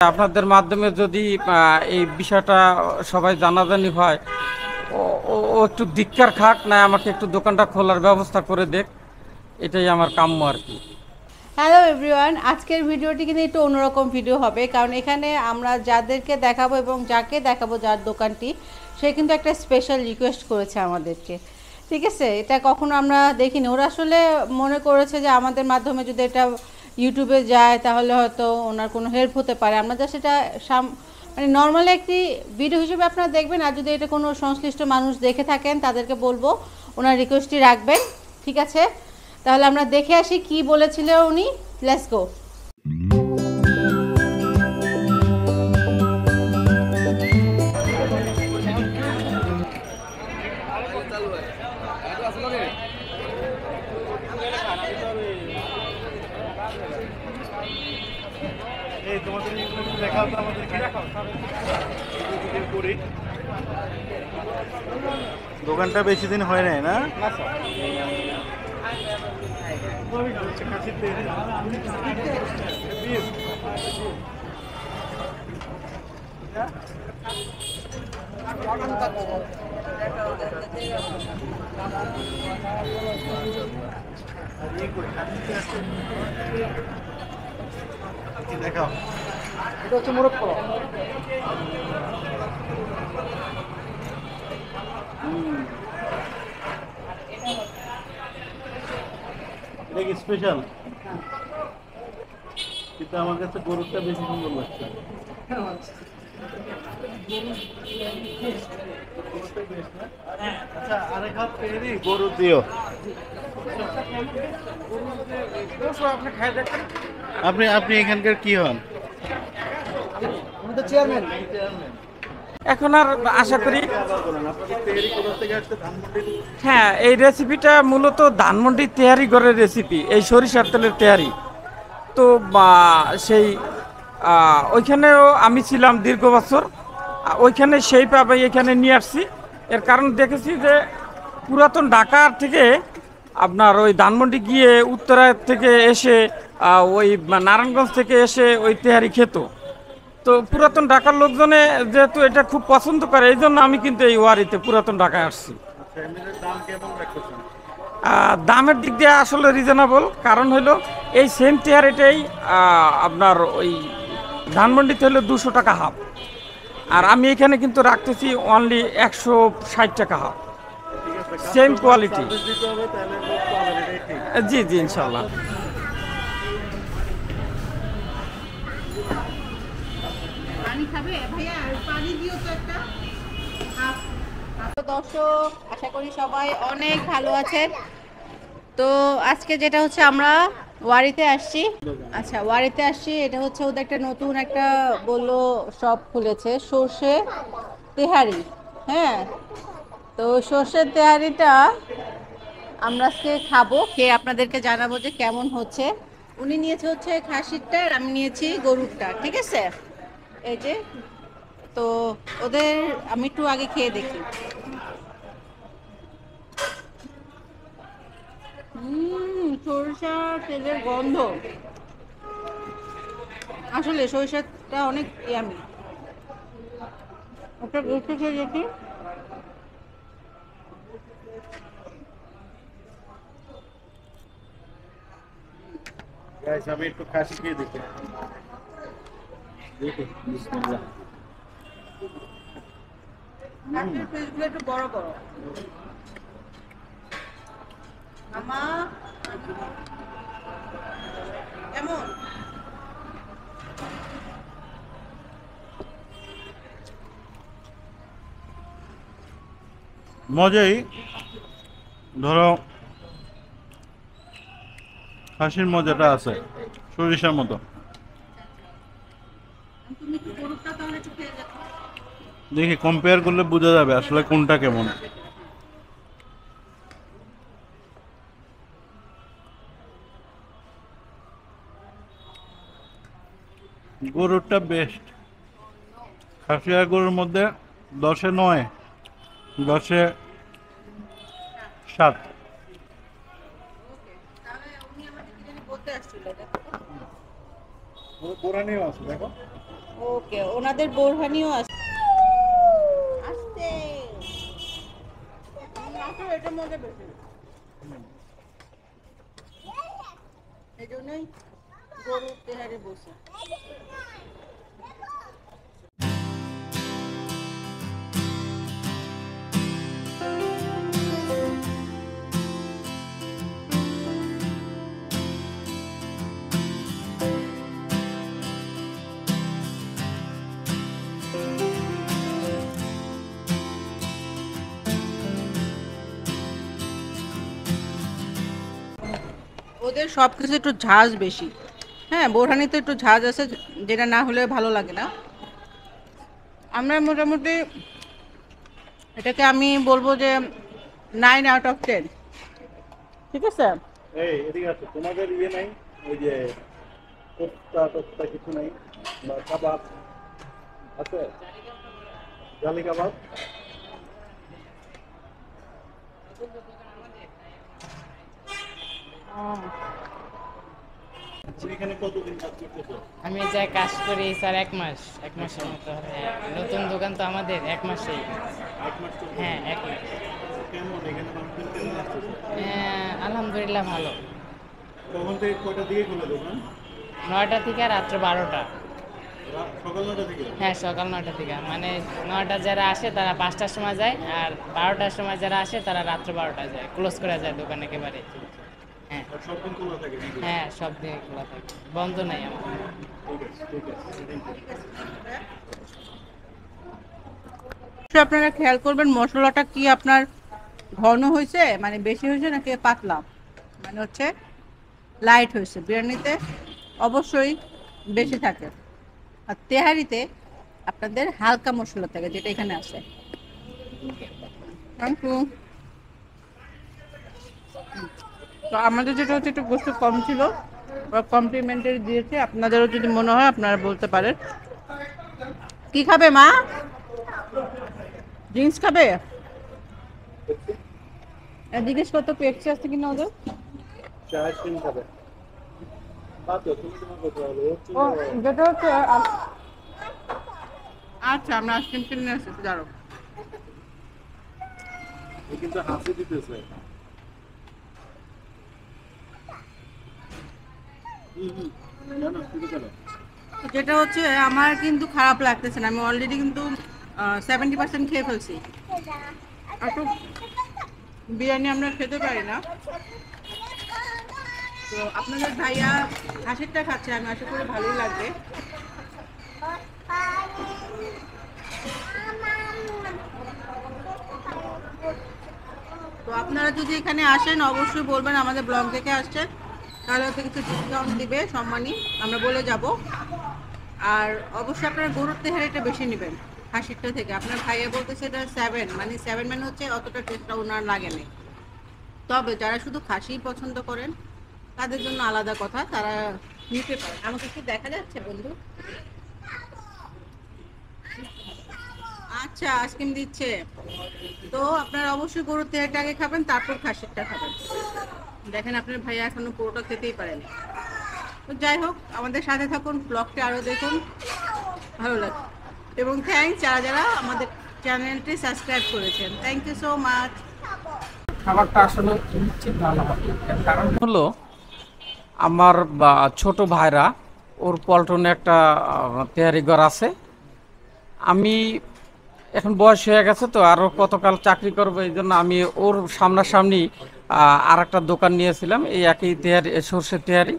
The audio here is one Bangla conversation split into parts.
আপনাদের মাধ্যমে যদি এই বিষয়টা সবাই জানাজানি হয়, ও ও একটু ধিক্কার খাক, না আমাকে একটু দোকানটা খোলার ব্যবস্থা করে দেখ, এটাই আমার কাম্য আর কি। হ্যালো এভরিওয়ান, আজকের ভিডিওটি কিন্তু একটু অন্যরকম ভিডিও হবে, কারণ এখানে আমরা যাদেরকে দেখাবো এবং যাকে দেখাবো, যার দোকানটি, সে কিন্তু একটা স্পেশাল রিকোয়েস্ট করেছে আমাদেরকে। ঠিক আছে, এটা কখনো আমরা দেখিনি। ওরা আসলে মনে করেছে যে আমাদের মাধ্যমে যদি এটা ইউটিউবে যায় তাহলে হয়তো ওনার কোনো হেল্প হতে পারে। আমরা যা সেটা মানে নর্মালি একটি ভিডিও হিসেবে আপনারা দেখবেন, আর যদি এটা কোনো সংশ্লিষ্ট মানুষ দেখে থাকেন তাদেরকে বলবো ওনার রিকোয়েস্টটি রাখবেন। ঠিক আছে, তাহলে আমরা দেখে আসি কি বলেছিল উনি। Let's go. দোকানটা বেশি দিন হয় নাই না? দেখাও, এটা হচ্ছে মোরগ পোলাও। এটা কি স্পেশাল? কিন্তু আমার কাছে গরুটা বেশি সুন্দর লাগছে। আচ্ছা, আরেক হাত পেরি গরু দিও। আপনি আপনি এখানকার কি হন? আমাদের চেয়ারম্যান। এখন আর আশা করি, হ্যাঁ, এই রেসিপিটা মূলত ধানমন্ডির তেহারি ঘরের রেসিপি, এই সরিষার তেলের তেহারি। তো সেই ওইখানেও আমি ছিলাম দীর্ঘ বছর, ওইখানে সেই পাবে এখানে নিয়ে আসছি। এর কারণ দেখেছি যে পুরাতন ঢাকার থেকে আপনার ওই ধানমন্ডি গিয়ে উত্তরা থেকে এসে ওই নারায়ণগঞ্জ থেকে এসে ওই তেহারি খেত। তো পুরাতন ঢাকার লোকজনে যেহেতু এটা খুব পছন্দ করে, এই জন্য আমি কিন্তু এই ওয়ারিতে পুরাতন ঢাকায় আসছি। দামের দিক দিয়ে আসলে রিজনেবল, কারণ হলো এই সেম তেহারিটাই আপনার ওই ধানমন্ডিতে হলো 200 টাকা হাফ, আর আমি এখানে কিন্তু রাখতেছি অনলি 160 টাকা হাফ, সেম কোয়ালিটি। জি জি, ইনশাল্লাহ। দর্শক, আশা করি সবাই অনেক ভালো আছেন। তো আজকে যেটা হচ্ছে আমরা ওয়ারিতে আসছি। আচ্ছা, ওয়ারিতে আসছি, এটা হচ্ছে ওদের একটা নতুন একটা বললো শপ খুলেছে, সর্ষে তেহারি। হ্যাঁ, তো সর্ষের তেহারিটা আমরা আজকে খাবো, খেয়ে আপনাদেরকে জানাবো যে কেমন হচ্ছে। উনি নিয়েছে হচ্ছে খাসিরটা, আর আমি নিয়েছি গরুরটা। ঠিক আছে, এই যে, তো ওদের আমি একটু আগে খেয়ে দেখি। সরিষা তেলের গন্ধ, আসলে সরিষাটা অনেক ইয়ামি। একটা দেখতে খেয়ে দেখি। আমি একটু খাসি খেয়ে দেখি। দেখি, বিসমিল্লাহ। খাসির পিসগুলো একটু বড় বড়। মামা কেমন? মজাই, ধরো খাসির মজাটা আছে সরিষার মতো। তুমি একটু গরুরটা তাহলে একটু খেয়ে দেখো। দেখি, কম্পেয়ার করলে বোঝা যাবে আসলে কোনটা কেমন। গরুরটা বেস্ট। খাসি আর গরুর মধ্যে 10-এ 9, 10-এ 7। উনি আমাকে কি জানি বলতে আসছিল, দেখো। বোরানিও আছে, দেখো। ওকে, ওনাদের বোরহানিও আছে। আসতে আসলে এটার মধ্যে বেশি, এই জন্যই গরুর তেহারি বসে। ওদের সব কিছু একটু ঝাঁজ বেশি। হ্যাঁ, বোরহানিতে একটু ঝাঁজ আছে, যেটা না হলে ভালো লাগে না। আমরা মোটামুটি এটাকে আমি বলবো যে 9/10। ঠিক আছে। এই এদিকে আছে, তোমাদের ইয়ে নাই ওই যে কোফতা টোফতা কিছু নাই বা কাবাব আছে? জালি কাবাব এখানে কতদিন কাজ করতেছো? আমি যা কাজ করি স্যার 1 মাস, 1 মাসের মতো। হ্যাঁ, নতুন দোকান তো আমাদের 1 মাসেই। 1 মাস তো হ্যাঁ, 1 মাস। কেমন এখানে মানুষজন কেমন আসতেছে? আলহামদুলিল্লাহ ভালো। কখন থেকে কয়টা দিকে খোলা দোকান? 9টা থেকে রাত্র 12টা। সকাল 9টা থেকে? হ্যাঁ, সকাল 9টা থেকে। মানে 9টা যারা আসে তারা 5টার সময় যায়, আর 12টার সময় যারা আসে তারা রাত্র 12টায় যায়, ক্লোজ করে যায় দোকান একেবারে। হ্যাঁ আর সব দিন খোলা থাকে নাকি? হ্যাঁ, সব দিকে খোলা থাকে, বন্ধ নাই আমাদের। ঠিক আছে thank you. আপনারা খেয়াল করবেন মশলাটা কি আপনার ঘন হয়েছে, মানে বেশি হয়েছে নাকি পাতলা, মানে হচ্ছে লাইট হয়েছে। বিরিয়ানিতে অবশ্যই বেশি থাকে, আর তেহারিতে আপনাদের হালকা মশলা থাকে, যেটা এখানে আছে। Thank you. তো আমাদের যেটা হচ্ছে একটু গোস্ত কম ছিল, ওরা কমপ্লিমেন্টারি দিয়েছে। আপনাদেরও যদি মনে হয় আপনারা বলতে পারেন। কি খাবে মা? ড্রিঙ্কস খাবে? জিজ্ঞেস করতো পেপসি আছে কিনা ওদের। চা আইসক্রিম খাবে? পাতো তুমি তোমার কথা বলো। ও যেটা হচ্ছে আচ্ছা, আমরা আইসক্রিম কিনে এসেছি, দাঁড়ো। ও কিন্তু হাসি দিতেছে। জানো শুরু করো। যেটা হচ্ছে আমার কিন্তু খারাপ লাগতেছে না, আমি অলরেডি কিন্তু 70% খেয়ে ফেলছি। আর তো বিরিয়ানি আমরা খেতে পারি না, তো আপনাদের ভাইয়া হাসিরটা খাচ্ছে, আমি আশা করি ভালোই লাগবে। তো আপনারা যদি এখানে আসেন অবশ্যই বলবেন আমাদের ব্লগ থেকে আসছেন, তাহলে হয়তো কিছু ডিসকাউন্ট দিবে সম্মানী, আমরা বলে যাব। আর অবশ্যই আপনারা গরুর তেহারিটা বেশি নেবেন হাসিরটা থেকে। আপনার ভাইয়া বলতেছে এটা 7, মানে 7 মানে হচ্ছে অতটা টেস্টটা ওনার লাগে না। তবে যারা শুধু খাসিই পছন্দ করেন তাদের জন্য আলাদা কথা, তারা নিতে পারে। আমাকে কি দেখা যাচ্ছে বন্ধু? আচ্ছা, আইসক্রিম দিচ্ছে। তো আপনারা অবশ্যই গরুর তেহারিটা আগে খাবেন, তারপর খাসিরটা খাবেন। দেখেন আপনার ভাইয়া এখনো পুরোটা খেতেই পারেনি। তো যাই হোক, আমাদের সাথে থাকুন, ব্লগটা আরও দেখুন, ভালো লাগবে। এবং থ্যাংকস যারা যারা আমাদের চ্যানেলটি সাবস্ক্রাইব করেছেন, থ্যাংক ইউ সো মাচ। খাবারটা আসলে ঠিক ভালো হবে। এর কারণ হলো আমার ছোট ভাইরা, ওর পল্টনে একটা তেহারি ঘর আছে। আমি এখন বয়স হয়ে গেছে, তো আরও কতকাল চাকরি করবো, এই জন্য আমি ওর সামনাসামনি আর একটা দোকান নিয়েছিলাম, এই একই তেহারি, সর্ষের তেহারি।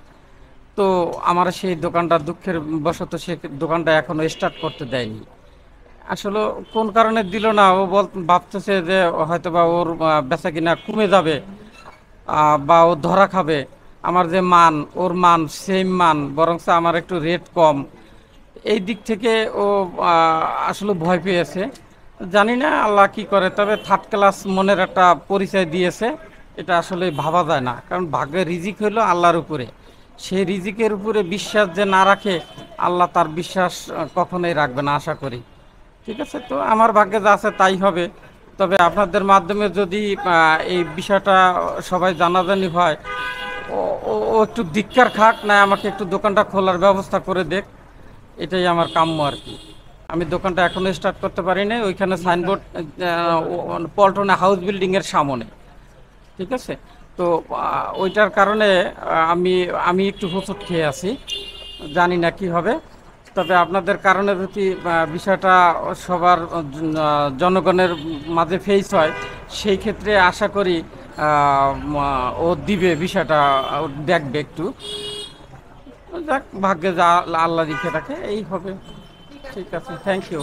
তো আমার সেই দোকানটা দুঃখের বশত সে দোকানটা এখনো স্টার্ট করতে দেয়নি। আসলে কোন কারণে দিল না, ও ভাবতেছে যে হয়তো বা ওর বেচা কিনা কমে যাবে, বা ও ধরা খাবে। আমার যে মান, ওর মান সেম মান, বরং আমার একটু রেট কম, এই দিক থেকে ও আসলে ভয় পেয়েছে। জানি না আল্লাহ কি করে, তবে থার্ড ক্লাস মনের একটা পরিচয় দিয়েছে। এটা আসলে ভাবা যায় না, কারণ ভাগ্যের রিজিক হলো আল্লাহর উপরে। সেই রিজিকের উপরে বিশ্বাস যে না রাখে, আল্লাহ তার বিশ্বাস কখনোই রাখবে না আশা করি। ঠিক আছে, তো আমার ভাগ্যে যা আছে তাই হবে। তবে আপনাদের মাধ্যমে যদি এই বিষয়টা সবাই জানাজানি হয়, ও ও একটু ধিক্কার খাক, না আমাকে একটু দোকানটা খোলার ব্যবস্থা করে দেখ। এটাই আমার কাম্য আর কি। আমি দোকানটা এখনো স্টার্ট করতে পারি নাই, ওইখানে সাইনবোর্ড পল্টনে হাউস বিল্ডিংয়ের সামনে, ঠিক আছে। তো ওইটার কারণে আমি একটু হোঁচট খেয়ে আছি, জানি না কি হবে। তবে আপনাদের কারণে যদি বিষয়টা সবার জনগণের মাঝে ফেস হয়, সেই ক্ষেত্রে আশা করি ও দিবে, বিষয়টা ও দেখবে একটু। যাক, ভাগ্যে যা আল্লাহ লিখে রাখে এই হবে। ঠিক আছে, থ্যাংক ইউ।